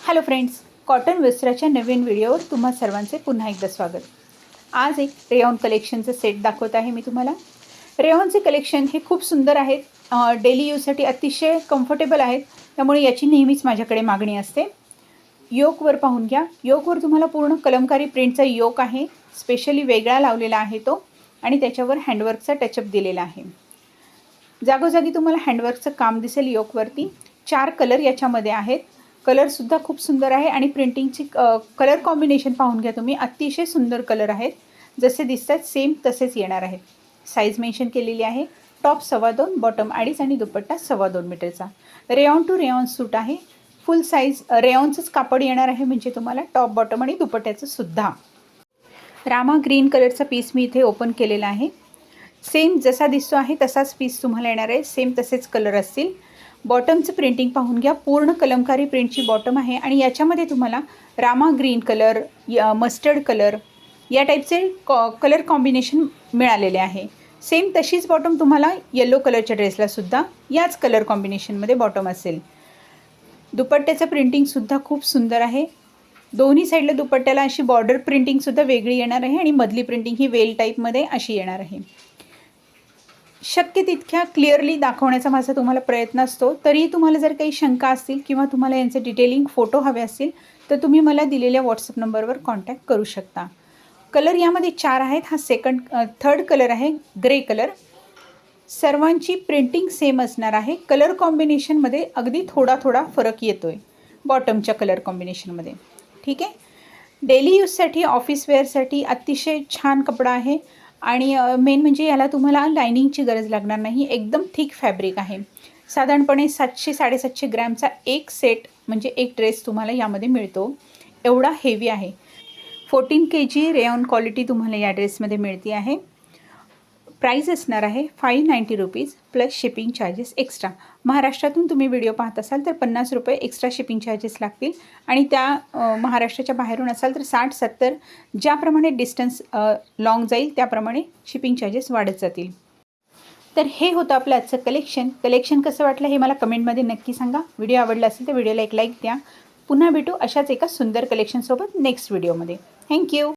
Hello friends, cotton वस्त्राच्या नवीन व्हिडिओवर तुम्हा सर्वांचे पुन्हा एकदा स्वागत। आज एक रेयॉन कलेक्शनचं सेट दाखवत आहे मी तुम्हाला। रेयॉनचे कलेक्शन हे खूप सुंदर आहेत, डेली यूजसाठी अतिशय कम्फर्टेबल आहेत, त्यामुळे याची नेहमीच माझ्याकडे मागणी असते। योकवर पाहून घ्या, योकवर तुम्हाला पूर्ण कलमकारी प्रिंटचा योक आहे, स्पेशली वेगळा लावलेला आहे तो, आणि त्याच्यावर हँडवर्कचा टचअप दिलेला आहे। जागोजागी तुम्हाला हँडवर्कचं काम दिसेल योकवरती। 4 कलर याच्यामध्ये आहेत। कलरसुद्धा खूप सुंदर आहे आणि प्रिंटिंगची कलर कॉम्बिनेशन पाहून घ्या तुम्ही, अतिशय सुंदर कलर आहेत, जसे दिसतात सेम तसेच येणार आहेत। साईज मेन्शन केलेली आहे, टॉप 2.25, बॉटम 2.5 आणि दुपट्टा 2.25 मीटरचा। रेयॉन टू रेयॉन सूट आहे, फुल साईज रेयॉनचंच कापड येणार आहे, म्हणजे तुम्हाला टॉप बॉटम आणि दुपट्ट्याचं सुद्धा। रामा ग्रीन कलरचा पीस मी इथे ओपन केलेला आहे। सेम जसा दिसतो आहे तसाच पीस तुम्हाला येणार आहे, सेम तसेच कलर असतील। बॉटमचं प्रिंटिंग पाहून घ्या, पूर्ण कलमकारी प्रिंटची बॉटम आहे आणि याच्यामध्ये तुम्हाला Rama green colour, mustard colour या टाईपचे कलर कॉम्बिनेशन मिळालेले आहे। सेम तशीच बॉटम तुम्हाला येलो कलरच्या ड्रेसला सुद्धा याच कलर कॉम्बिनेशनमध्ये बॉटम असेल। दुपट्ट्याचं प्रिंटिंगसुद्धा खूप सुंदर आहे, दोन्ही साईडला दुपट्ट्याला अशी बॉर्डर प्रिंटिंगसुद्धा वेगळी येणार आहे आणि मधली प्रिंटिंग ही वेल टाईपमध्ये अशी येणार आहे। शक्य तितक्या क्लिअरली दाखवण्याचा माझा तुम्हाला प्रयत्न असतो, तरी तुम्हाला जर काही शंका असतील किंवा तुम्हाला यांचे डिटेलिंग फोटो हवे असतील तर तुम्ही मला दिलेल्या व्हॉट्सअप नंबरवर कॉन्टॅक्ट करू शकता। कलर यामध्ये 4 आहेत, हा थर्ड कलर आहे ग्रे कलर। सर्वांची प्रिंटिंग सेम असणार आहे, कलर कॉम्बिनेशनमध्ये अगदी थोडा फरक येतो आहे बॉटमच्या कलर कॉम्बिनेशनमध्ये। ठीक आहे, डेली यूजसाठी ऑफिस वेअरसाठी अतिशय छान कपडा आहे आणि मेन म्हणजे याला तुम्हाला लायनिंगची गरज लागणार नाही, एकदम थिक फॅब्रिक आहे। साधारणपणे 700-750 ग्रॅमचा एक सेट म्हणजे एक ड्रेस तुम्हाला यामध्ये मिळतो, एवढा हेवी आहे। 14 kg रेयॉन क्वालिटी तुम्हाला या ड्रेसमध्ये मिळते आहे। प्राईस असणार आहे 590 rupees plus shipping charges extra. महाराष्ट्रातून तुम्ही व्हिडिओ पाहत असाल तर 50 रुपये एक्स्ट्रा शिपिंग चार्जेस लागतील, आणि त्या महाराष्ट्राच्या बाहेरून असाल तर 60-70 ज्याप्रमाणे डिस्टन्स लॉंग जाईल त्याप्रमाणे शिपिंग चार्जेस वाढत जातील। तर हे होतं आपलं आजचं कलेक्शन कसं वाटलं हे मला कमेंटमध्ये नक्की सांगा। व्हिडिओ आवडला असेल तर व्हिडिओला एक लाईक द्या। पुन्हा भेटू अशाच एका सुंदर कलेक्शनसोबत नेक्स्ट व्हिडिओमध्ये। थँक्यू।